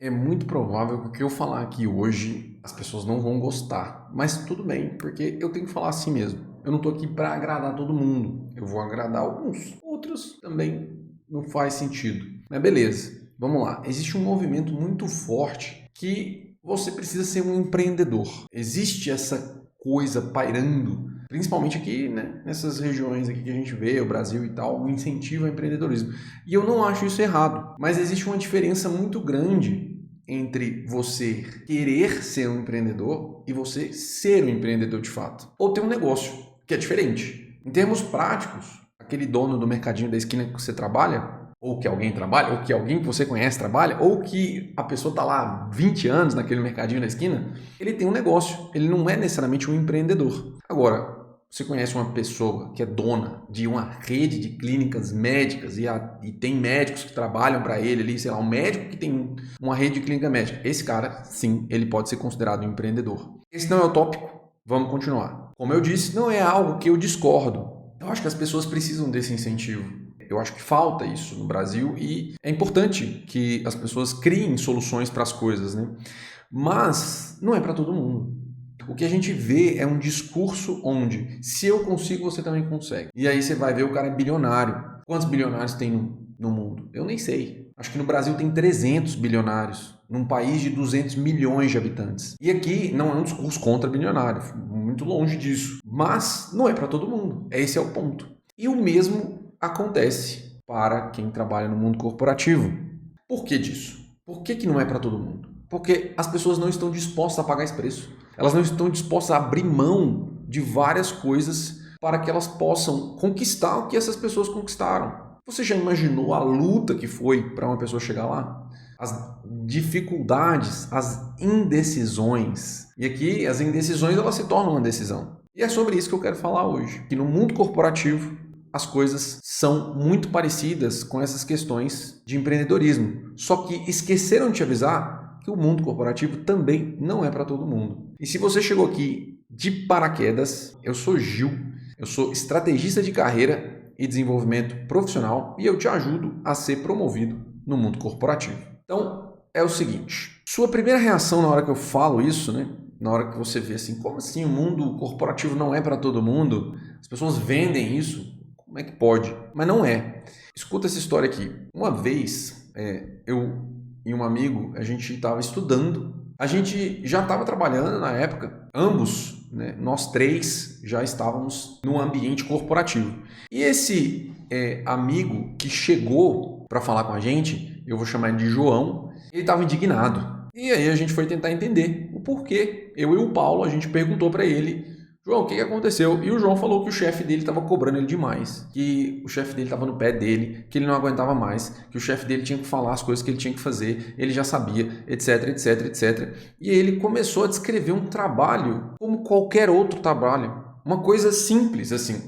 É muito provável que o que eu falar aqui hoje as pessoas não vão gostar, mas tudo bem, porque eu tenho que falar assim mesmo. Eu não tô aqui para agradar todo mundo, eu vou agradar alguns, outros também não faz sentido. Mas beleza, vamos lá. Existe um movimento muito forte que você precisa ser um empreendedor. Existe essa coisa pairando, principalmente aqui, né, nessas regiões aqui que a gente vê, o Brasil e tal, o incentivo ao empreendedorismo. E eu não acho isso errado, mas existe uma diferença muito grande entre você querer ser um empreendedor e você ser um empreendedor de fato. Ou ter um negócio, que é diferente. Em termos práticos, aquele dono do mercadinho da esquina que você trabalha, ou que alguém trabalha, ou que alguém que você conhece trabalha, ou que a pessoa está lá há 20 anos naquele mercadinho da esquina, ele tem um negócio, ele não é necessariamente um empreendedor. Agora, você conhece uma pessoa que é dona de uma rede de clínicas médicas e tem médicos que trabalham para ele ali, sei lá, um médico que tem uma rede de clínica médica. Esse cara, sim, ele pode ser considerado um empreendedor. Esse não é o tópico, vamos continuar. Como eu disse, não é algo que eu discordo. Eu acho que as pessoas precisam desse incentivo. Eu acho que falta isso no Brasil e é importante que as pessoas criem soluções para as coisas, né? Mas não é para todo mundo. O que a gente vê é um discurso onde, se eu consigo, você também consegue. E aí você vai ver o cara é bilionário. Quantos bilionários tem no mundo? Eu nem sei. Acho que no Brasil tem 300 bilionários, num país de 200 milhões de habitantes. E aqui não é um discurso contra bilionário, muito longe disso. Mas não é para todo mundo. Esse é o ponto. E o mesmo acontece para quem trabalha no mundo corporativo. Por que disso? Por que não é para todo mundo? Porque as pessoas não estão dispostas a pagar esse preço. Elas não estão dispostas a abrir mão de várias coisas para que elas possam conquistar o que essas pessoas conquistaram. Você já imaginou a luta que foi para uma pessoa chegar lá? As dificuldades, as indecisões. E aqui as indecisões elas se tornam uma decisão. E é sobre isso que eu quero falar hoje. Que no mundo corporativo as coisas são muito parecidas com essas questões de empreendedorismo. Só que esqueceram de te avisar que o mundo corporativo também não é para todo mundo. E se você chegou aqui de paraquedas, eu sou Gil, eu sou estrategista de carreira e desenvolvimento profissional e eu te ajudo a ser promovido no mundo corporativo. Então, é o seguinte, sua primeira reação na hora que eu falo isso, né? Na hora que você vê assim, como assim o mundo corporativo não é para todo mundo? As pessoas vendem isso? Como é que pode? Mas não é. Escuta essa história aqui. Uma vez, eu e um amigo, a gente estava estudando. A gente já estava trabalhando na época. Ambos, né, nós três, já estávamos no ambiente corporativo. E esse amigo que chegou para falar com a gente, eu vou chamar ele de João, ele estava indignado. E aí a gente foi tentar entender o porquê. Eu e o Paulo, a gente perguntou para ele: João, o que aconteceu? E o João falou que o chefe dele estava cobrando ele demais, que o chefe dele estava no pé dele, que ele não aguentava mais, que o chefe dele tinha que falar as coisas que ele tinha que fazer, ele já sabia, etc, etc, etc. E ele começou a descrever um trabalho como qualquer outro trabalho, uma coisa simples assim.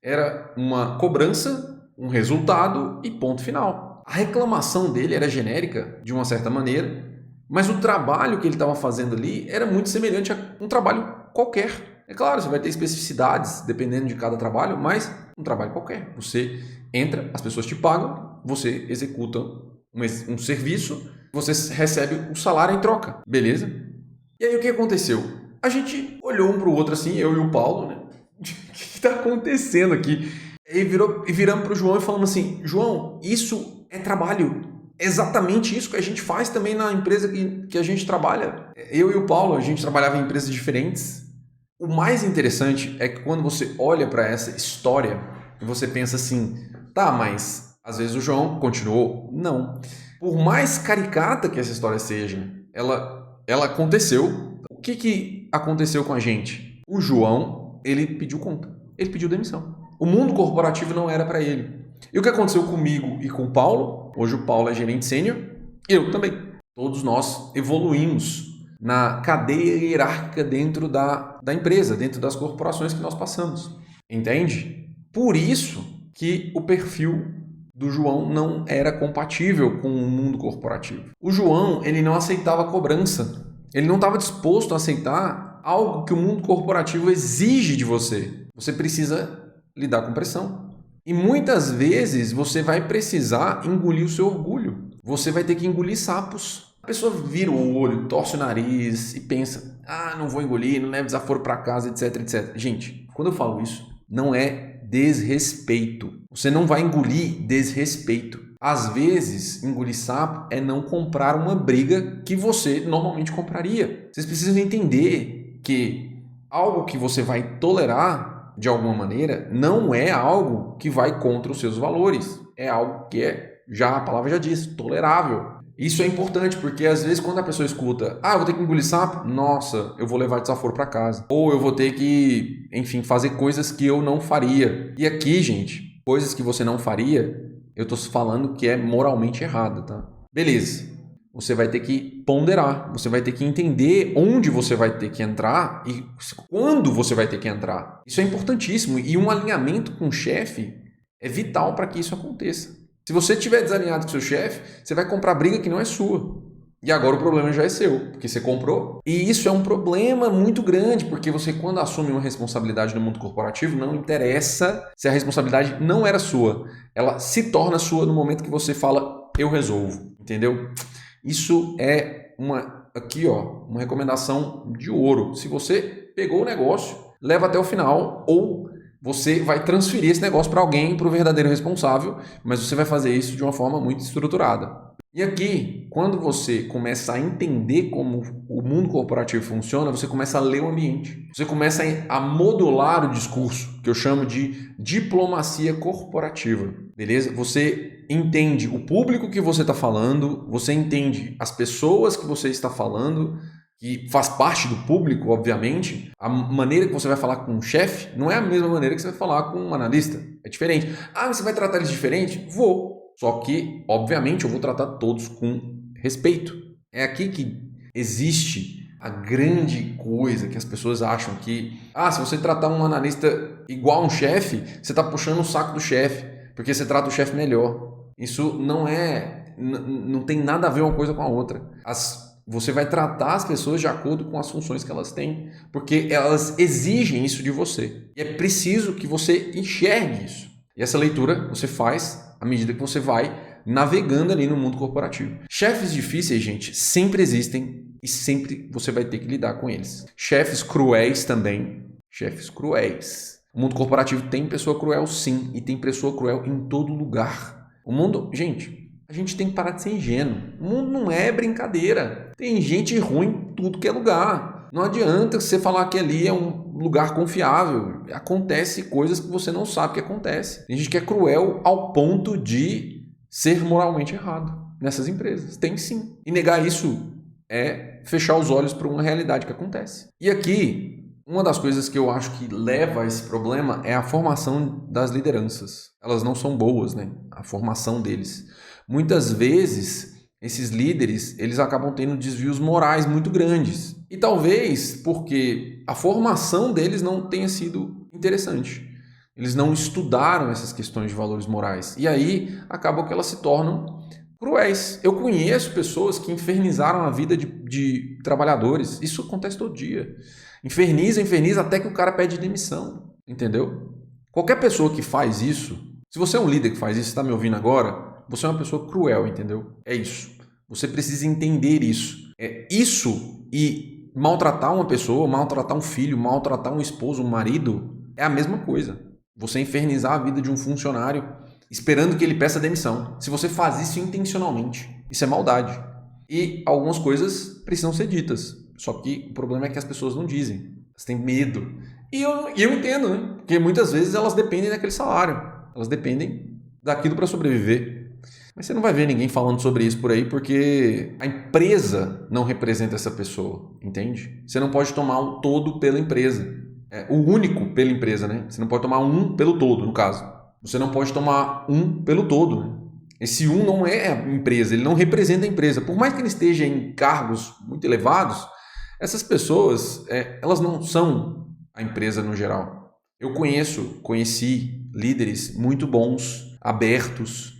Era uma cobrança, um resultado e ponto final. A reclamação dele era genérica, de uma certa maneira, mas o trabalho que ele estava fazendo ali era muito semelhante a um trabalho qualquer. É claro, você vai ter especificidades dependendo de cada trabalho, mas um trabalho qualquer. Você entra, as pessoas te pagam, você executa um serviço, você recebe o salário em troca, beleza? E aí o que aconteceu? A gente olhou um para o outro assim, eu e o Paulo, né? O que está acontecendo aqui? E viramos para o João e falamos assim: João, isso é trabalho. É exatamente isso que a gente faz também na empresa que a gente trabalha. Eu e o Paulo, a gente trabalhava em empresas diferentes. O mais interessante é que quando você olha para essa história e você pensa assim, tá, mas às vezes o João continuou. Não. Por mais caricata que essa história seja, ela aconteceu. O que aconteceu com a gente? O João, ele pediu conta. Ele pediu demissão. O mundo corporativo não era para ele. E o que aconteceu comigo e com o Paulo? Hoje o Paulo é gerente sênior, eu também. Todos nós evoluímos na cadeia hierárquica dentro da empresa, dentro das corporações que nós passamos. Entende? Por isso que o perfil do João não era compatível com o mundo corporativo. O João, ele não aceitava cobrança. Ele não estava disposto a aceitar algo que o mundo corporativo exige de você. Você precisa lidar com pressão. E muitas vezes você vai precisar engolir o seu orgulho. Você vai ter que engolir sapos. pessoa vira o olho, torce o nariz e pensa, não vou engolir, não leve desaforo para casa, etc, etc. Gente, quando eu falo isso, não é desrespeito. Você não vai engolir desrespeito. Às vezes, engolir sapo é não comprar uma briga que você normalmente compraria. Vocês precisam entender que algo que você vai tolerar de alguma maneira não é algo que vai contra os seus valores. É algo que a palavra já diz, tolerável. Isso é importante porque às vezes quando a pessoa escuta, eu vou ter que engolir sapo, nossa, eu vou levar desaforo para casa. Ou eu vou ter que, enfim, fazer coisas que eu não faria. E aqui, gente, coisas que você não faria, eu tô falando que é moralmente errado, tá? Beleza. Você vai ter que ponderar, você vai ter que entender onde você vai ter que entrar e quando você vai ter que entrar. Isso é importantíssimo e um alinhamento com o chefe é vital para que isso aconteça. Se você estiver desalinhado com seu chefe, você vai comprar briga que não é sua. E agora o problema já é seu, porque você comprou. E isso é um problema muito grande, porque você, quando assume uma responsabilidade no mundo corporativo, não interessa se a responsabilidade não era sua. Ela se torna sua no momento que você fala, eu resolvo, entendeu? Isso é uma recomendação de ouro. Se você pegou o negócio, leva até o final ou você vai transferir esse negócio para alguém, para o verdadeiro responsável, mas você vai fazer isso de uma forma muito estruturada. E aqui, quando você começa a entender como o mundo corporativo funciona, você começa a ler o ambiente. Você começa a modular o discurso, que eu chamo de diplomacia corporativa, beleza? Você entende o público que você está falando, você entende as pessoas que você está falando, que faz parte do público, obviamente. A maneira que você vai falar com um chefe não é a mesma maneira que você vai falar com um analista. É diferente. Você vai tratar eles diferente? Vou. Só que, obviamente, eu vou tratar todos com respeito. É aqui que existe a grande coisa que as pessoas acham que... se você tratar um analista igual a um chefe, você está puxando o saco do chefe, porque você trata o chefe melhor. Isso não tem nada a ver uma coisa com a outra. Você vai tratar as pessoas de acordo com as funções que elas têm, porque elas exigem isso de você. E é preciso que você enxergue isso. E essa leitura você faz à medida que você vai navegando ali no mundo corporativo. Chefes difíceis, gente, sempre existem e sempre você vai ter que lidar com eles. Chefes cruéis também. Chefes cruéis. O mundo corporativo tem pessoa cruel, sim, e tem pessoa cruel em todo lugar. O mundo, gente, a gente tem que parar de ser ingênuo. O mundo não é brincadeira. Tem gente ruim em tudo que é lugar. Não adianta você falar que ali é um lugar confiável. Acontece coisas que você não sabe que acontece. Tem gente que é cruel ao ponto de ser moralmente errado nessas empresas. Tem sim. E negar isso é fechar os olhos para uma realidade que acontece. E aqui, uma das coisas que eu acho que leva a esse problema é a formação das lideranças. Elas não são boas, né? A formação deles. Muitas vezes, esses líderes, eles acabam tendo desvios morais muito grandes. E talvez porque a formação deles não tenha sido interessante. Eles não estudaram essas questões de valores morais. E aí, acabam que elas se tornam cruéis. Eu conheço pessoas que infernizaram a vida de trabalhadores. Isso acontece todo dia. Inferniza até que o cara pede demissão. Entendeu? Qualquer pessoa que faz isso, se você é um líder que faz isso, está me ouvindo agora, você é uma pessoa cruel, entendeu? É isso. Você precisa entender isso. Isso e maltratar uma pessoa, maltratar um filho, maltratar um esposo, um marido, é a mesma coisa. Você infernizar a vida de um funcionário esperando que ele peça demissão. Se você faz isso intencionalmente, isso é maldade. E algumas coisas precisam ser ditas. Só que o problema é que as pessoas não dizem. Elas têm medo. E eu entendo, né? Porque muitas vezes elas dependem daquele salário. Elas dependem daquilo para sobreviver. Mas você não vai ver ninguém falando sobre isso por aí porque a empresa não representa essa pessoa, entende? Você não pode tomar o todo pela empresa. O único pela empresa, né? Você não pode tomar um pelo todo, no caso. Você não pode tomar um pelo todo, né? Esse um não é a empresa, ele não representa a empresa. Por mais que ele esteja em cargos muito elevados, essas pessoas, elas não são a empresa no geral. Eu conheci líderes muito bons, abertos,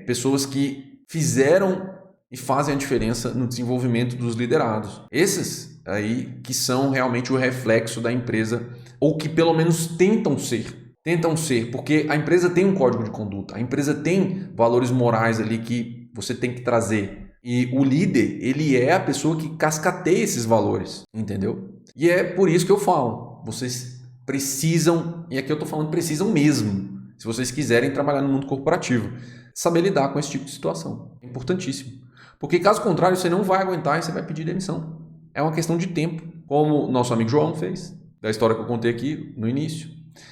pessoas que fizeram e fazem a diferença no desenvolvimento dos liderados. Esses aí que são realmente o reflexo da empresa, ou que pelo menos tentam ser, porque a empresa tem um código de conduta, a empresa tem valores morais ali que você tem que trazer. E o líder, ele é a pessoa que cascateia esses valores, entendeu? E é por isso que eu falo, vocês precisam, e aqui eu estou falando precisam mesmo, se vocês quiserem trabalhar no mundo corporativo, saber lidar com esse tipo de situação. É importantíssimo. Porque caso contrário, você não vai aguentar e você vai pedir demissão. É uma questão de tempo, como nosso amigo João fez, da história que eu contei aqui no início.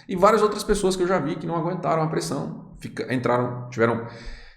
E várias outras pessoas que eu já vi que não aguentaram a pressão,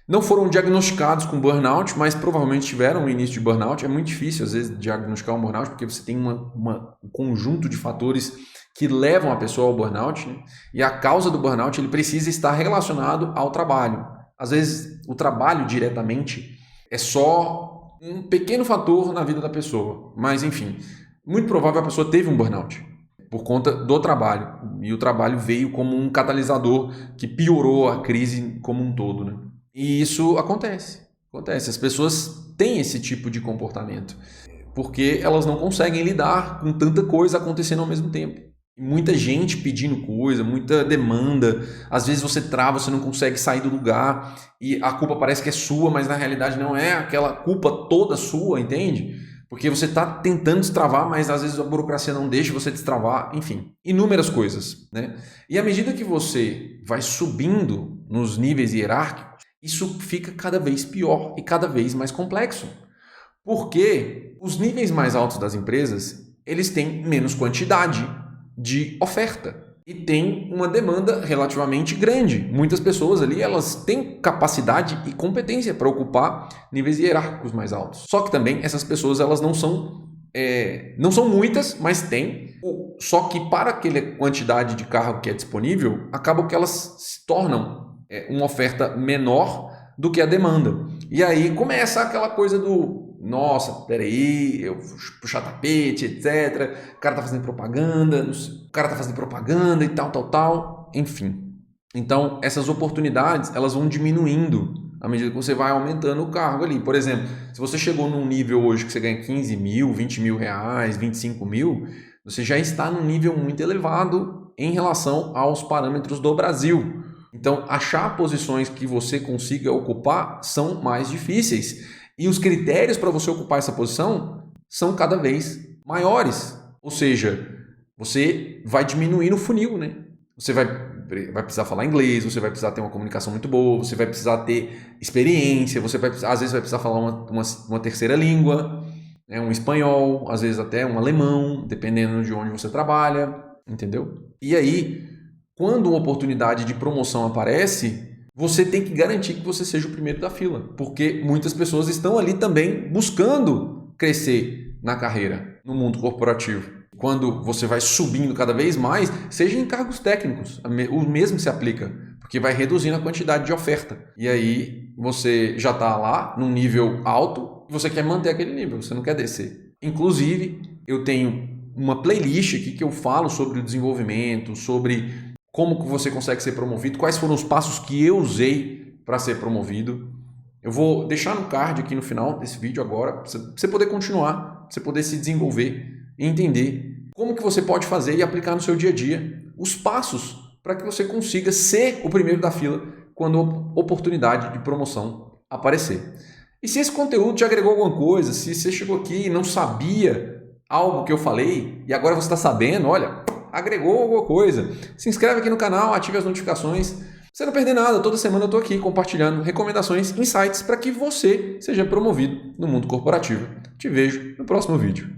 não foram diagnosticados com burnout, mas provavelmente tiveram um início de burnout. É muito difícil, às vezes, diagnosticar um burnout, porque você tem um conjunto de fatores que levam a pessoa ao burnout, né? E a causa do burnout ele precisa estar relacionado ao trabalho. Às vezes, o trabalho diretamente é só um pequeno fator na vida da pessoa. Mas, enfim, muito provável a pessoa teve um burnout por conta do trabalho. E o trabalho veio como um catalisador que piorou a crise como um todo, né? E isso acontece. As pessoas têm esse tipo de comportamento porque elas não conseguem lidar com tanta coisa acontecendo ao mesmo tempo. Muita gente pedindo coisa, muita demanda. Às vezes você trava, você não consegue sair do lugar e a culpa parece que é sua, mas na realidade não é aquela culpa toda sua, entende? Porque você está tentando destravar, mas às vezes a burocracia não deixa você destravar, enfim, inúmeras coisas, né? E à medida que você vai subindo nos níveis hierárquicos, isso fica cada vez pior e cada vez mais complexo. Porque os níveis mais altos das empresas, eles têm menos quantidade de oferta e tem uma demanda relativamente grande. Muitas pessoas ali, elas têm capacidade e competência para ocupar níveis hierárquicos mais altos. Só que também essas pessoas, elas não são muitas, mas tem. Só que para aquela quantidade de cargo que é disponível, acaba que elas se tornam uma oferta menor do que a demanda. E aí começa aquela coisa do nossa, peraí, eu vou puxar tapete, etc. O cara tá fazendo propaganda e tal, enfim. Então, essas oportunidades, elas vão diminuindo à medida que você vai aumentando o cargo ali. Por exemplo, se você chegou num nível hoje que você ganha 15 mil, 20 mil reais, 25 mil, você já está num nível muito elevado em relação aos parâmetros do Brasil. Então, achar posições que você consiga ocupar são mais difíceis. E os critérios para você ocupar essa posição são cada vez maiores. Ou seja, você vai diminuir no funil, né? Você vai precisar falar inglês, você vai precisar ter uma comunicação muito boa, você vai precisar ter experiência, às vezes vai precisar falar uma terceira língua, né? Um espanhol, às vezes até um alemão, dependendo de onde você trabalha, entendeu? E aí, quando uma oportunidade de promoção aparece, você tem que garantir que você seja o primeiro da fila, porque muitas pessoas estão ali também buscando crescer na carreira, no mundo corporativo. Quando você vai subindo cada vez mais, seja em cargos técnicos, o mesmo se aplica, porque vai reduzindo a quantidade de oferta. E aí você já está lá num nível alto e você quer manter aquele nível, você não quer descer. Inclusive, eu tenho uma playlist aqui que eu falo sobre o desenvolvimento, sobre como que você consegue ser promovido, quais foram os passos que eu usei para ser promovido. Eu vou deixar no card aqui no final desse vídeo agora, para você poder continuar, para você poder se desenvolver e entender como que você pode fazer e aplicar no seu dia a dia os passos para que você consiga ser o primeiro da fila quando a oportunidade de promoção aparecer. E se esse conteúdo te agregou alguma coisa, se você chegou aqui e não sabia algo que eu falei e agora você está sabendo, olha, agregou alguma coisa, se inscreve aqui no canal, ative as notificações, pra você não perder nada. Toda semana eu estou aqui compartilhando recomendações, insights para que você seja promovido no mundo corporativo. Te vejo no próximo vídeo.